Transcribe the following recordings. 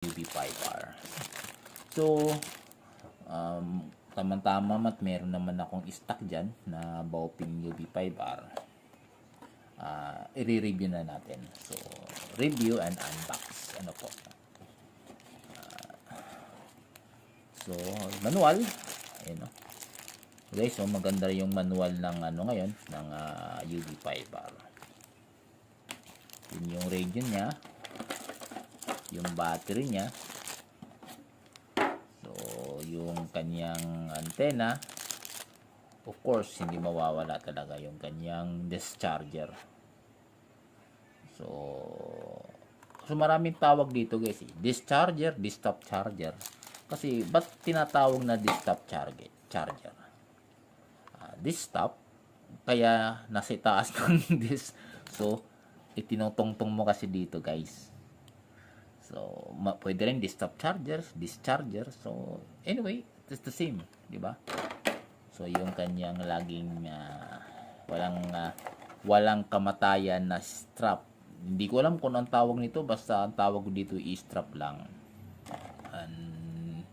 UV5R. So, tamang-tama meron naman akong stock dyan na Baopin UV5R. I-review na natin. So, review and unbox. Ano po? So, manual. Ayun, no? Guys, so maganda yung manual ng ngayon ng UV5R. Yun yung radio niya, yung battery niya, so yung kanyang antena, of course hindi mawawala talaga yung kanyang discharger. So maraming tawag dito guys, discharger, desktop charger. Kasi ba't tinatawag na desktop charger? Desktop, kaya nasa taas ng this. So itinutungtong mo kasi dito guys. So pwede rin desktop charger, discharger. So anyway, it's the same, di ba? So yung kanyang laging walang kamatayan na strap. Hindi ko alam kung ang tawag nito, basta ang tawag dito is strap lang. And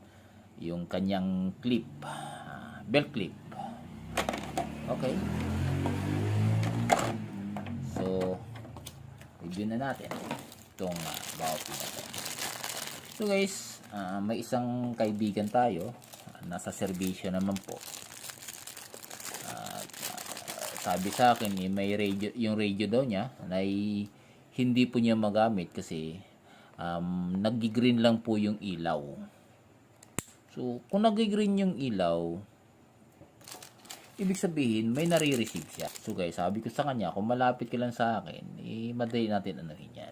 yung kanyang clip, belt clip. Okay. So, review na natin itong Baopin na ito. So guys, may isang kaibigan tayo, nasa serbisyo naman po. Sabi sa akin, may radio, yung radio daw niya ay hindi po niya magamit kasi nag-green lang po yung ilaw. So, kung nag-green yung ilaw, ibig sabihin, may nare-receive siya. So guys, sabi ko sa kanya, kung malapit ka lang sa akin, madali natin anuhin yan.